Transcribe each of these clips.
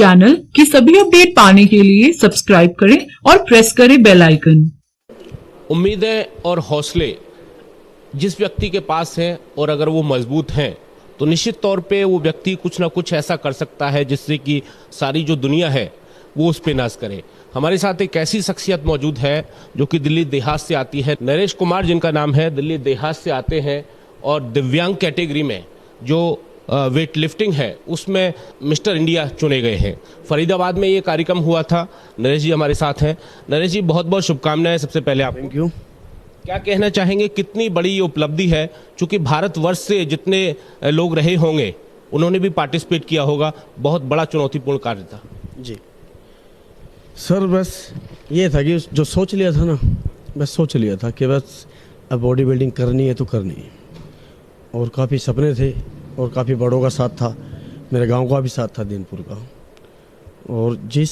Channel की सभी update पाने के लिए सब्सक्राइब करें और प्रेस करें बेल आइकन। उम्मीदें और हौसले जिस व्यक्ति के पास हैं और अगर वो मजबूत हैं तो निश्चित तौर पे वो व्यक्ति कुछ ना कुछ ऐसा कर सकता है जिससे कि सारी जो दुनिया है वो उस पे नाज करे। हमारे साथ एक ऐसी शख्सियत मौजूद है जो कि दिल्ली देहात से आती है। नरेश कुमार जिनका नाम है, दिल्ली देहात से आते हैं और दिव्यांग कैटेगरी में जो वेट लिफ्टिंग है उसमें मिस्टर इंडिया चुने गए हैं। फरीदाबाद में ये कार्यक्रम हुआ था। नरेश जी हमारे साथ हैं। नरेश जी बहुत बहुत शुभकामनाएं सबसे पहले आप। Thank you. क्या कहना चाहेंगे, कितनी बड़ी ये उपलब्धि है? चूंकि भारतवर्ष से जितने लोग रहे होंगे उन्होंने भी पार्टिसिपेट किया होगा, बहुत बड़ा चुनौतीपूर्ण कार्य था। जी सर, बस ये था कि जो सोच लिया था ना, बस सोच लिया था कि बस अब बॉडी बिल्डिंग करनी है तो करनी है। और काफ़ी सपने थे और काफ़ी बड़ों का साथ था, मेरे गांव का भी साथ था, दीनपुर का। और जिस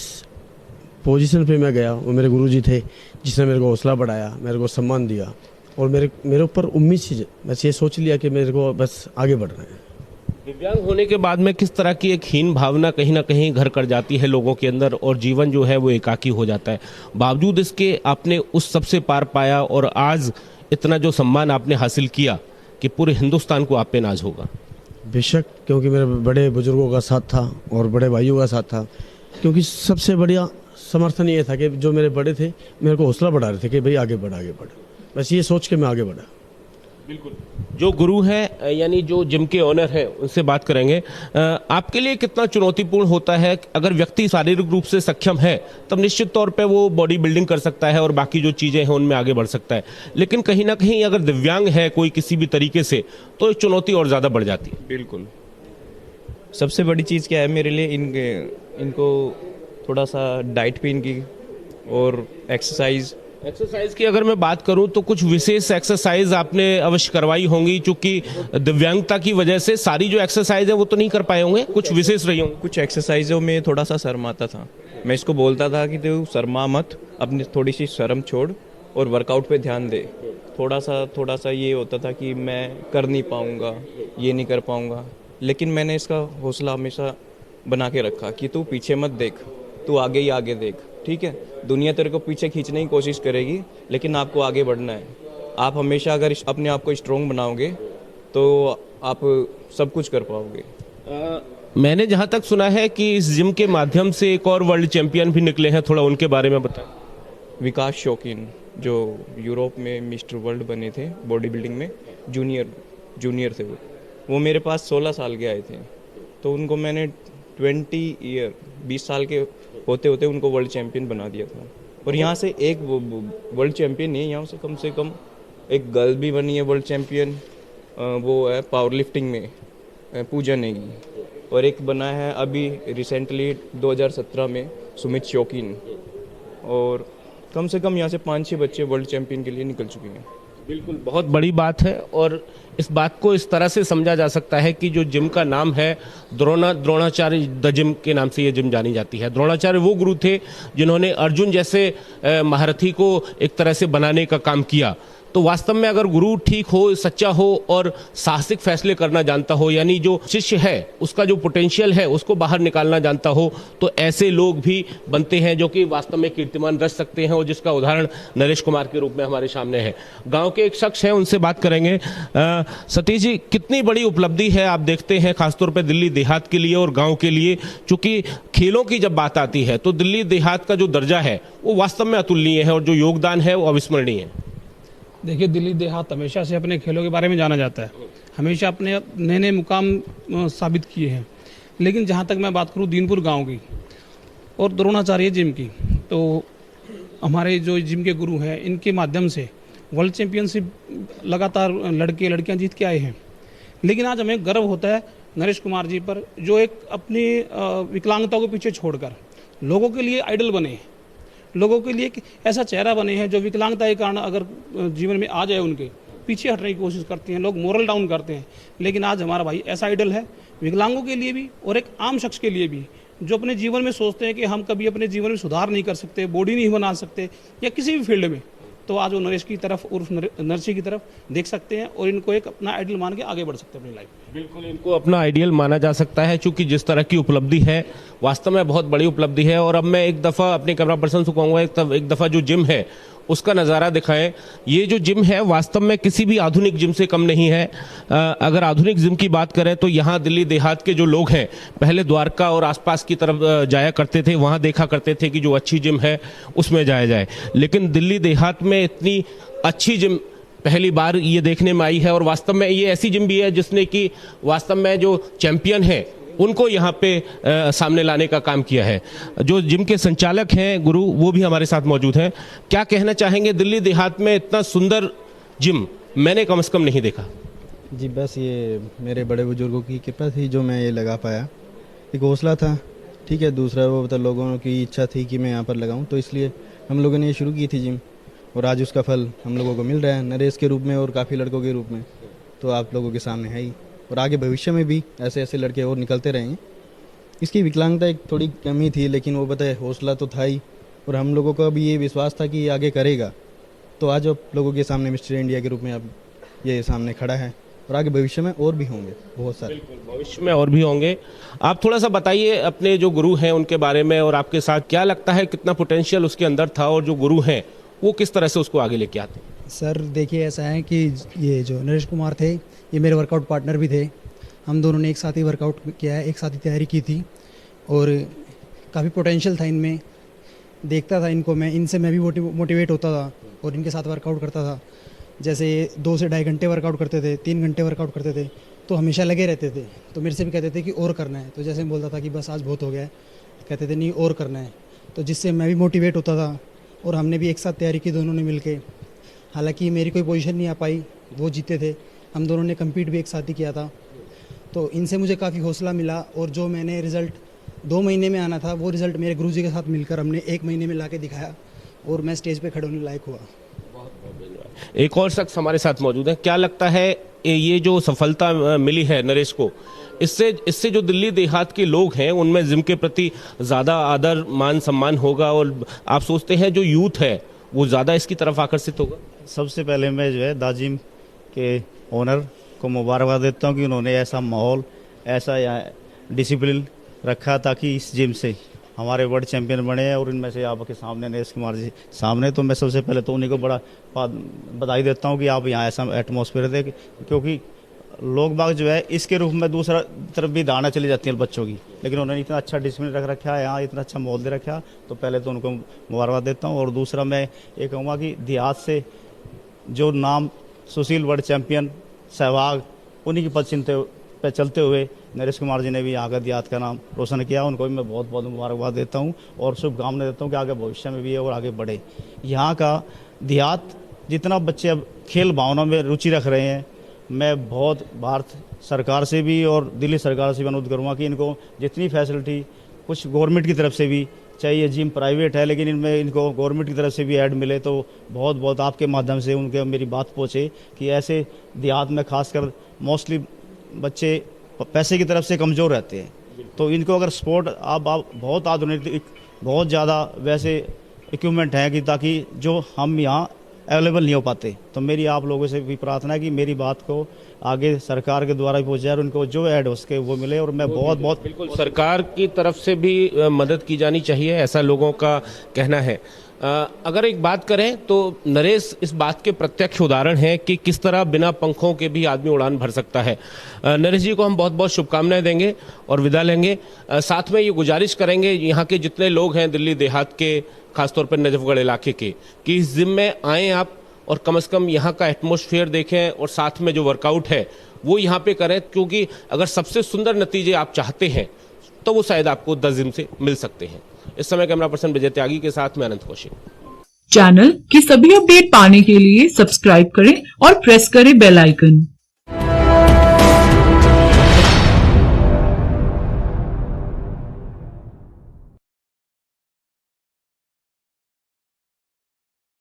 पोजीशन पे मैं गया वो मेरे गुरुजी थे जिसने मेरे को हौसला बढ़ाया, मेरे को सम्मान दिया और मेरे ऊपर उम्मीद से बस ये सोच लिया कि मेरे को बस आगे बढ़ना है। दिव्यांग होने के बाद में किस तरह की एक हीन भावना कहीं ना कहीं घर कर जाती है लोगों के अंदर और जीवन जो है वो एकाकी हो जाता है। बावजूद इसके आपने उस सबसे पार पाया और आज इतना जो सम्मान आपने हासिल किया कि पूरे हिंदुस्तान को आप पे नाज होगा। बेशक, क्योंकि मेरे बड़े बुजुर्गों का साथ था और बड़े भाइयों का साथ था। क्योंकि सबसे बढ़िया समर्थन ये था कि जो मेरे बड़े थे मेरे को हौसला बढ़ा रहे थे कि भाई आगे बढ़ आगे बढ़। बस ये सोच के मैं आगे बढ़ा। बिल्कुल। जो गुरु हैं यानी जो जिम के ओनर हैं उनसे बात करेंगे। आपके लिए कितना चुनौतीपूर्ण होता है? अगर व्यक्ति शारीरिक रूप से सक्षम है तब निश्चित तौर पे वो बॉडी बिल्डिंग कर सकता है और बाकी जो चीज़ें हैं उनमें आगे बढ़ सकता है, लेकिन कहीं ना कहीं अगर दिव्यांग है कोई किसी भी तरीके से तो चुनौती और ज़्यादा बढ़ जाती है। बिल्कुल। सबसे बड़ी चीज़ क्या है मेरे लिए, इनको थोड़ा सा डाइट पे इनकी और एक्सरसाइज की अगर मैं बात करूं तो कुछ विशेष एक्सरसाइज आपने अवश्य करवाई होंगी, क्योंकि दिव्यांगता की वजह से सारी जो एक्सरसाइज है वो तो नहीं कर पाए होंगे, कुछ विशेष रही होंगी। कुछ एक्सरसाइजों में थोड़ा सा शर्माता था। मैं इसको बोलता था कि तू शर्मा मत, अपनी थोड़ी सी शर्म छोड़ और वर्कआउट पे ध्यान दे। थोड़ा सा ये होता था कि मैं कर नहीं पाऊँगा, ये नहीं कर पाऊँगा, लेकिन मैंने इसका हौसला हमेशा बना के रखा कि तू पीछे मत देख, तू आगे ही आगे देख। ठीक है, दुनिया तेरे को पीछे खींचने की कोशिश करेगी लेकिन आपको आगे बढ़ना है। आप हमेशा अगर अपने आप को स्ट्रोंग बनाओगे तो आप सब कुछ कर पाओगे। मैंने जहां तक सुना है कि इस जिम के माध्यम से एक और वर्ल्ड चैंपियन भी निकले हैं, थोड़ा उनके बारे में बताएं। विकास शौकीन जो यूरोप में मिस्टर वर्ल्ड बने थे बॉडी बिल्डिंग में, जूनियर थे वो मेरे पास 16 साल के आए थे, तो उनको मैंने 20 साल के होते होते उनको वर्ल्ड चैंपियन बना दिया था। और यहाँ से एक वर्ल्ड चैंपियन नहीं, यहाँ से कम एक गर्ल भी बनी है वर्ल्ड चैंपियन, वो है पावर लिफ्टिंग में पूजा नेगी। और एक बना है अभी रिसेंटली 2017 में सुमित शौकीन। और कम से कम यहाँ से 5-6 बच्चे वर्ल्ड चैंपियन के लिए निकल चुके हैं। बिल्कुल, बहुत बड़ी बात है। और इस बात को इस तरह से समझा जा सकता है कि जो जिम का नाम है द्रोणाचार्य द जिम के नाम से ये जिम जानी जाती है। द्रोणाचार्य वो गुरु थे जिन्होंने अर्जुन जैसे महारथी को एक तरह से बनाने का काम किया। तो वास्तव में अगर गुरु ठीक हो, सच्चा हो और साहसिक फैसले करना जानता हो, यानी जो शिष्य है उसका जो पोटेंशियल है उसको बाहर निकालना जानता हो, तो ऐसे लोग भी बनते हैं जो कि वास्तव में कीर्तिमान रच सकते हैं, और जिसका उदाहरण नरेश कुमार के रूप में हमारे सामने है। गांव के एक शख्स हैं, उनसे बात करेंगे। सतीश जी, कितनी बड़ी उपलब्धि है आप देखते हैं खासतौर पर दिल्ली देहात के लिए और गाँव के लिए? चूंकि खेलों की जब बात आती है तो दिल्ली देहात का जो दर्जा है वो वास्तव में अतुलनीय है और जो योगदान है वो अविस्मरणीय है। देखिए, दिल्ली देहात हमेशा से अपने खेलों के बारे में जाना जाता है, हमेशा अपने नए नए मुकाम साबित किए हैं। लेकिन जहाँ तक मैं बात करूँ दीनपुर गांव की और द्रोणाचार्य जिम की, तो हमारे जो जिम के गुरु हैं इनके माध्यम से वर्ल्ड चैंपियनशिप लगातार लड़के लड़कियाँ जीत के आए हैं। लेकिन आज हमें गर्व होता है नरेश कुमार जी पर, जो एक अपनी विकलांगता को पीछे छोड़कर लोगों के लिए आइडल बने हैं, लोगों के लिए एक ऐसा चेहरा बने हैं जो विकलांगता के कारण अगर जीवन में आ जाए उनके पीछे हटने की कोशिश करते हैं, लोग मोरल डाउन करते हैं। लेकिन आज हमारा भाई ऐसा आइडल है विकलांगों के लिए भी और एक आम शख्स के लिए भी, जो अपने जीवन में सोचते हैं कि हम कभी अपने जीवन में सुधार नहीं कर सकते, बॉडी नहीं बना सकते या किसी भी फील्ड में, तो आज वो नरेश की तरफ उर्फ नरसी की तरफ देख सकते हैं और इनको एक अपना आइडल मान के आगे बढ़ सकते हैं अपनी लाइफ में। बिल्कुल इनको अपना आइडियल माना जा सकता है, क्योंकि जिस तरह की उपलब्धि है वास्तव में बहुत बड़ी उपलब्धि है। और अब मैं एक दफ़ा अपने कैमरा पर्सन से कहूँगा एक दफ़ा जो जिम है उसका नज़ारा दिखाएं। ये जो जिम है वास्तव में किसी भी आधुनिक जिम से कम नहीं है। अगर आधुनिक जिम की बात करें तो यहाँ दिल्ली देहात के जो लोग हैं पहले द्वारका और आसपास की तरफ जाया करते थे, वहाँ देखा करते थे कि जो अच्छी जिम है उसमें जाया जाए, लेकिन दिल्ली देहात में इतनी अच्छी जिम पहली बार ये देखने में आई है। और वास्तव में ये ऐसी जिम भी है जिसने कि वास्तव में जो चैंपियन है उनको यहाँ पे सामने लाने का काम किया है। जो जिम के संचालक हैं गुरु, वो भी हमारे साथ मौजूद हैं। क्या कहना चाहेंगे, दिल्ली देहात में इतना सुंदर जिम मैंने कम से कम नहीं देखा। जी बस ये मेरे बड़े बुजुर्गों की कृपा थी जो मैं ये लगा पाया, एक हौसला था, ठीक है। दूसरा वो मतलब लोगों की इच्छा थी कि मैं यहाँ पर लगाऊँ, तो इसलिए हम लोगों ने ये शुरू की थी जिम, और आज उसका फल हम लोगों को मिल रहा है नरेश के रूप में और काफ़ी लड़कों के रूप में, तो आप लोगों के सामने है ही। और आगे भविष्य में भी ऐसे ऐसे लड़के और निकलते रहेंगे। इसकी विकलांगता एक थोड़ी कमी थी, लेकिन वो बताए हौसला तो था ही, और हम लोगों का भी ये विश्वास था कि ये आगे करेगा। तो आज आप लोगों के सामने मिस्टर इंडिया के रूप में अब ये सामने खड़ा है, और आगे भविष्य में और भी होंगे बहुत सारे। बिल्कुल भविष्य में और भी होंगे। आप थोड़ा सा बताइए अपने जो गुरु हैं उनके बारे में, और आपके साथ क्या लगता है कितना पोटेंशियल उसके अंदर था, और जो गुरु हैं वो किस तरह से उसको आगे लेके आते हैं। सर देखिए ऐसा है कि ये जो नरेश कुमार थे ये मेरे वर्कआउट पार्टनर भी थे। हम दोनों ने एक साथ ही वर्कआउट किया है, एक साथ ही तैयारी की थी, और काफ़ी पोटेंशियल था इनमें। देखता था इनको मैं, इनसे मैं भी मोटिवेट होता था और इनके साथ वर्कआउट करता था। जैसे 2 से ढाई घंटे वर्कआउट करते थे, 3 घंटे वर्कआउट करते थे, तो हमेशा लगे रहते थे। तो मेरे से भी कहते थे कि और करना है, तो जैसे मैं बोलता था कि बस आज बहुत हो गया है, कहते थे नहीं और करना है, तो जिससे मैं भी मोटिवेट होता था। और हमने भी एक साथ तैयारी की दोनों ने मिलके। हालांकि मेरी कोई पोजीशन नहीं आ पाई, वो जीते थे। हम दोनों ने कम्पीट भी एक साथ ही किया था, तो इनसे मुझे काफ़ी हौसला मिला। और जो मैंने रिज़ल्ट 2 महीने में आना था, वो रिज़ल्ट मेरे गुरुजी के साथ मिलकर हमने 1 महीने में ला के दिखाया, और मैं स्टेज पे खड़े होने लायक हुआ। एक और शख्स हमारे साथ मौजूद है। क्या लगता है ये जो सफलता मिली है नरेश को, इससे जो दिल्ली देहात के लोग हैं उनमें जिम के प्रति ज़्यादा आदर मान सम्मान होगा, और आप सोचते हैं जो यूथ है वो ज़्यादा इसकी तरफ आकर्षित होगा? सबसे पहले मैं जो है दाजिम के ओनर को मुबारकबाद देता हूँ कि उन्होंने ऐसा माहौल, ऐसा डिसिप्लिन रखा ताकि इस जिम से हमारे वर्ल्ड चैंपियन बने हैं। और इनमें से आपके सामने नरेश कुमार जी सामने, तो मैं सबसे पहले तो उन्हीं को बड़ा बधाई देता हूँ कि आप यहाँ ऐसा एटमॉस्फेयर दे, क्योंकि लोग बाग जो है इसके रूप में दूसरा तरफ भी दाना चली जाती है बच्चों की, लेकिन उन्होंने इतना अच्छा डिसिप्लिन रख रखा है, यहाँ इतना अच्छा माहौल दे रखा, तो पहले तो उनको मुबारकबाद देता हूँ। और दूसरा मैं ये कहूँगा कि देहात से जो नाम सुशील वर्ल्ड चैंपियन सहवाग, उन्हीं की पदचिन्ह पे चलते हुए नरेश कुमार जी ने भी यहाँ का देहात का नाम रोशन किया, उनको भी मैं बहुत बहुत मुबारकबाद देता हूँ और शुभकामनाएं देता हूँ कि आगे भविष्य में भी है और आगे बढ़े। यहाँ का देहात जितना बच्चे अब खेल भावना में रुचि रख रहे हैं, मैं बहुत भारत सरकार से भी और दिल्ली सरकार से भी अनुरोध करूँगा कि इनको जितनी फैसिलिटी कुछ गवर्नमेंट की तरफ से भी, चाहे ये जिम प्राइवेट है लेकिन इनमें इनको गवर्नमेंट की तरफ से भी ऐड मिले, तो बहुत बहुत आपके माध्यम से उनके मेरी बात पहुँचे कि ऐसे देहात में खासकर मोस्टली बच्चे पैसे की तरफ से कमज़ोर रहते हैं, तो इनको अगर स्पोर्ट आप बहुत आधुनिक बहुत ज़्यादा वैसे इक्विपमेंट हैं कि ताकि जो हम यहाँ अवेलेबल नहीं हो पाते, तो मेरी आप लोगों से भी प्रार्थना है कि मेरी बात को आगे सरकार के द्वारा भी पहुँचाए और उनको जो ऐड हो सके वो मिले। और मैं बहुत बहुत बिल्कुल सरकार की तरफ से भी मदद की जानी चाहिए, ऐसा लोगों का कहना है। अगर एक बात करें तो नरेश इस बात के प्रत्यक्ष उदाहरण है कि किस तरह बिना पंखों के भी आदमी उड़ान भर सकता है। नरेश जी को हम बहुत बहुत शुभकामनाएं देंगे और विदा लेंगे। साथ में ये गुजारिश करेंगे यहाँ के जितने लोग हैं दिल्ली देहात के, खासतौर पर नजफगढ़ इलाके के, कि इस जिम में आएँ आप और कम से कम यहाँ का एटमॉस्फेयर देखें और साथ में जो वर्कआउट है वो यहाँ पे करें, क्योंकि अगर सबसे सुंदर नतीजे आप चाहते हैं तो वो शायद आपको 10 जिम से मिल सकते हैं। इस समय कैमरा पर्सन विजय त्यागी के साथ में अनंत कौशिक। चैनल की सभी अपडेट पाने के लिए सब्सक्राइब करें और प्रेस करें बेल आइकन।